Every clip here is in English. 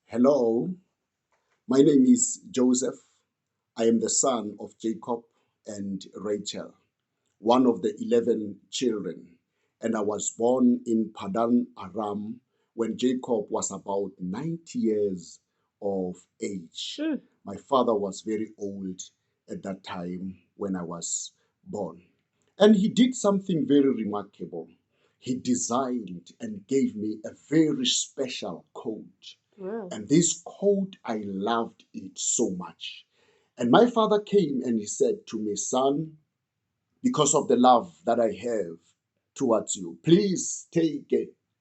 Hello, my name is Joseph. I am the son of Jacob and Rachel, one of the 11 children. And I was born in Padan Aram when Jacob was about 90 years of age. My father was very old at that time when I was born. And he did something very remarkable. He designed and gave me a very special coat. Wow. And this coat, I loved it so much. And my father came and he said to me, son, because of the love that I have towards you, please take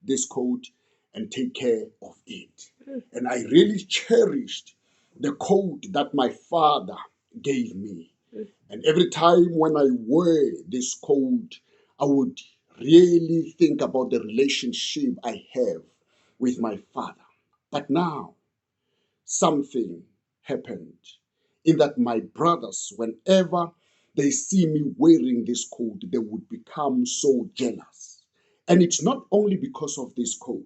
this coat and take care of it. And I really cherished the coat that my father gave me. And every time when I wear this coat, I would really think about the relationship I have with my father. But now, something happened in that my brothers, whenever they see me wearing this coat, they would become so jealous. And it's not only because of this coat,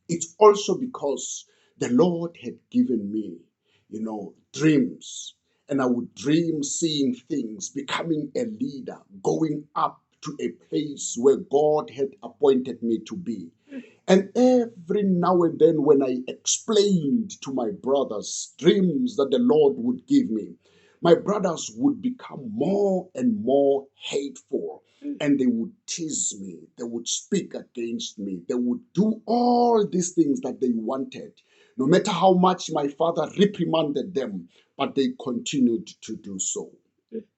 it's also because the Lord had given me, dreams. And I would dream seeing things, becoming a leader, going up to a place where God had appointed me to be. And every now and then, when I explained to my brothers dreams that the Lord would give me, my brothers would become more and more hateful, and they would tease me, they would speak against me, they would do all these things that they wanted. No matter how much my father reprimanded them, but they continued to do so.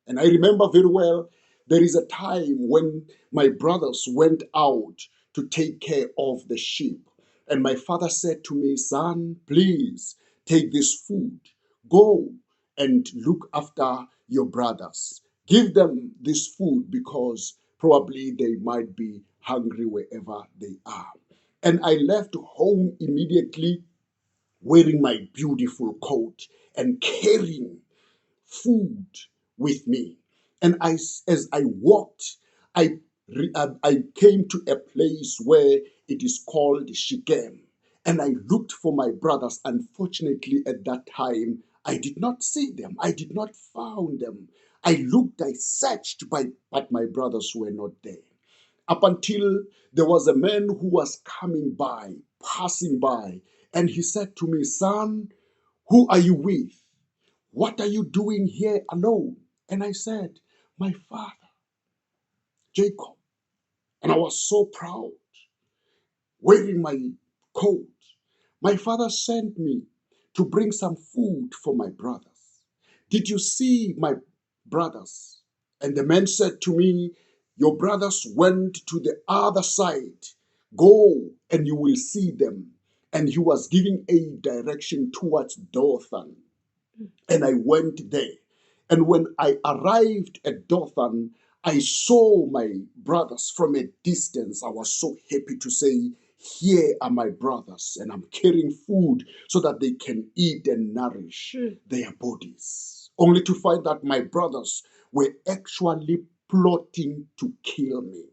And I remember very well, there is a time when my brothers went out to take care of the sheep. And my father said to me, son, please take this food. Go and look after your brothers. Give them this food because probably they might be hungry wherever they are. And I left home immediately wearing my beautiful coat and carrying food with me. And as I walked, I came to a place where it is called Shechem. And I looked for my brothers. Unfortunately, at that time, I did not see them. I did not find them. I looked, I searched, but my brothers were not there. Up until there was a man who was coming by, passing by, and he said to me, son, who are you with? What are you doing here alone? And I said, my father, Jacob. And I was so proud, wearing my coat. My father sent me to bring some food for my brothers. Did you see my brothers? And the man said to me, your brothers went to the other side. Go and you will see them. And he was giving a direction towards Dothan. And I went there. And when I arrived at Dothan, I saw my brothers from a distance. I was so happy to say, here are my brothers, and I'm carrying food so that they can eat and nourish their bodies. Only to find that my brothers were actually plotting to kill me.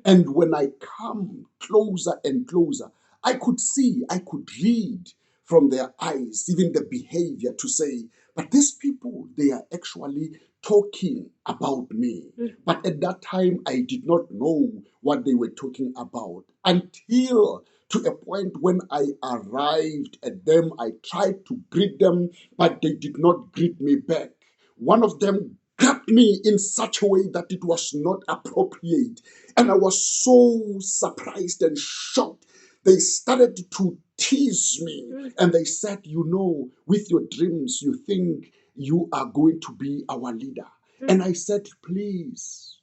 And when I come closer and closer, I could see, I could read from their eyes, even the behavior to say, but these people, they are actually talking about me. But at that time, I did not know what they were talking about until to a point when I arrived at them. I tried to greet them, but they did not greet me back. One of them grabbed me in such a way that it was not appropriate. And I was so surprised and shocked. They started to tease me and they said, with your dreams, you think you are going to be our leader. And I said, please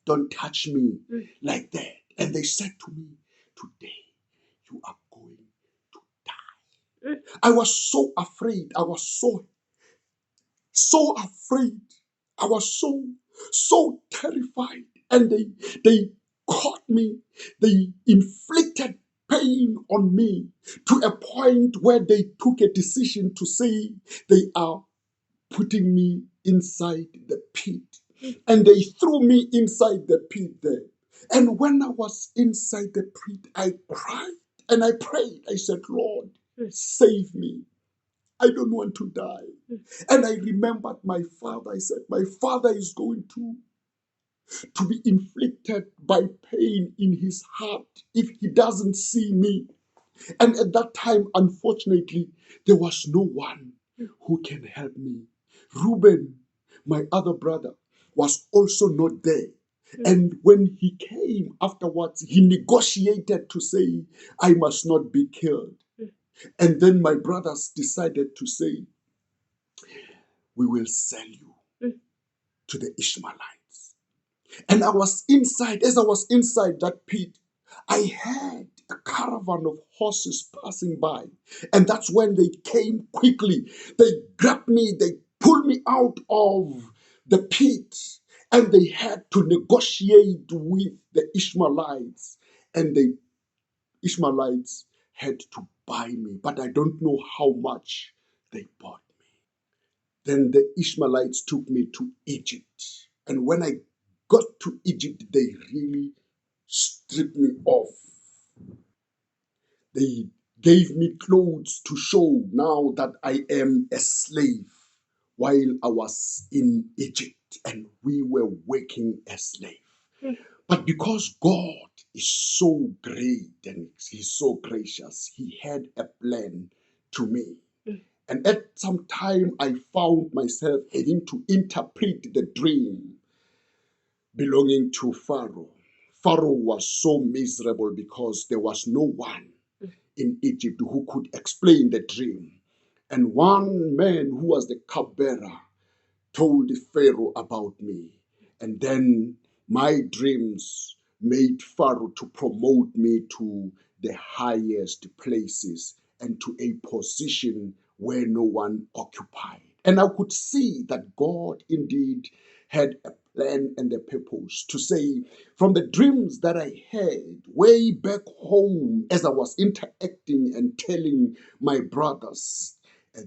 don't touch me like that. And they said to me, today you are going to die. I was so afraid. I was so afraid. I was so terrified. And they caught me. They inflicted pain on me to a point where they took a decision to say they are putting me inside the pit. And they threw me inside the pit there. And when I was inside the pit, I cried and I prayed. I said, Lord, Save me. I don't want to die. And I remembered my father. I said, my father is going to be inflicted by pain in his heart if he doesn't see me. And at that time, unfortunately, there was no one who can help me. Reuben, my other brother, was also not there. And when he came afterwards, he negotiated to say, I must not be killed. And then my brothers decided to say, we will sell you to the Ishmaelites. And I was inside, as I was inside that pit, I heard a caravan of horses passing by. And that's when they came quickly. They grabbed me, they pulled me out of the pit, and they had to negotiate with the Ishmaelites. And the Ishmaelites had to buy me, but I don't know how much they bought. Then the Ishmaelites took me to Egypt. And when I got to Egypt, they really stripped me off. They gave me clothes to show now that I am a slave while I was in Egypt and we were working as slaves. But because God is so great and He's so gracious, He had a plan to me. And at some time, I found myself having to interpret the dream belonging to Pharaoh. Pharaoh was so miserable because there was no one in Egypt who could explain the dream. And one man who was the cupbearer told Pharaoh about me. And then my dreams made Pharaoh to promote me to the highest places and to a position where no one occupied. And I could see that God indeed had a plan and a purpose to say, from the dreams that I had way back home as I was interacting and telling my brothers,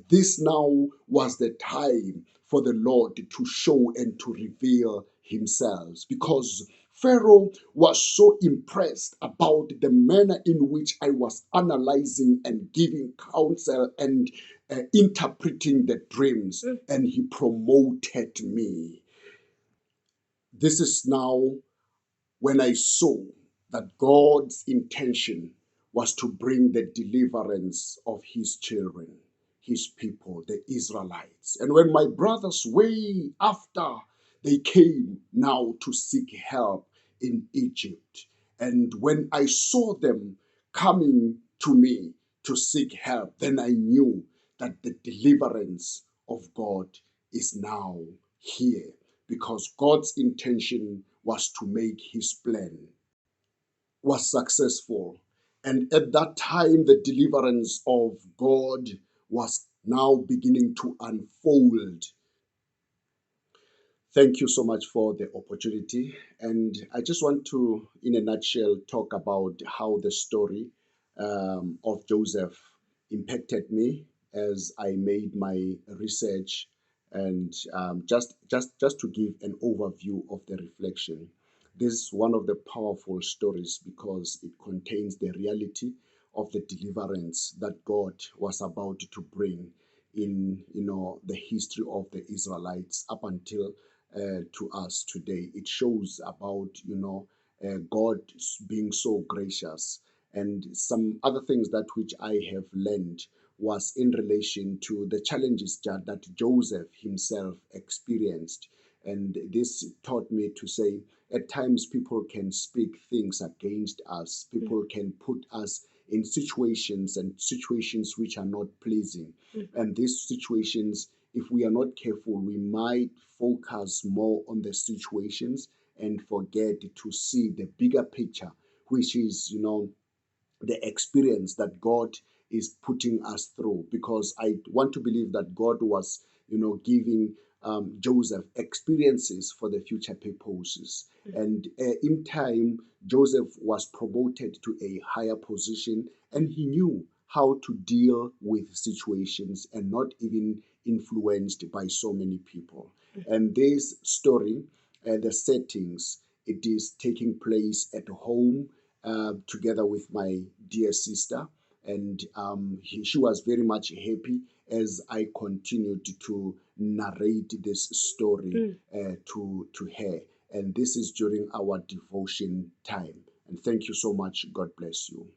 this now was the time for the Lord to show and to reveal himself, because Pharaoh was so impressed about the manner in which I was analyzing and giving counsel and interpreting the dreams, and he promoted me. This is now when I saw that God's intention was to bring the deliverance of his children, his people, the Israelites. And when my brothers, way after they came now to seek help in Egypt, and when I saw them coming to me to seek help, then I knew that the deliverance of God is now here, because God's intention was to make his plan was successful. And at that time, the deliverance of God was now beginning to unfold. Thank you so much for the opportunity. And I just want to, in a nutshell, talk about how the story of Joseph impacted me as I made my research, and just to give an overview of the reflection. This is one of the powerful stories because it contains the reality of the deliverance that God was about to bring in, the history of the Israelites up until to us today. It shows about, God being so gracious. And some other things that which I have learned was in relation to the challenges that Joseph himself experienced. And this taught me to say, at times people can speak things against us. People can put us in situations which are not pleasing. And these situations, if we are not careful, we might focus more on the situations and forget to see the bigger picture, which is, the experience that God is putting us through. Because I want to believe that God was, giving Joseph experiences for the future purposes. And in time, Joseph was promoted to a higher position, and he knew how to deal with situations and not even influenced by so many people. And this story, the settings, it is taking place at home together with my dear sister. And she was very much happy as I continued to narrate this story to her. And this is during our devotion time. And thank you so much. God bless you.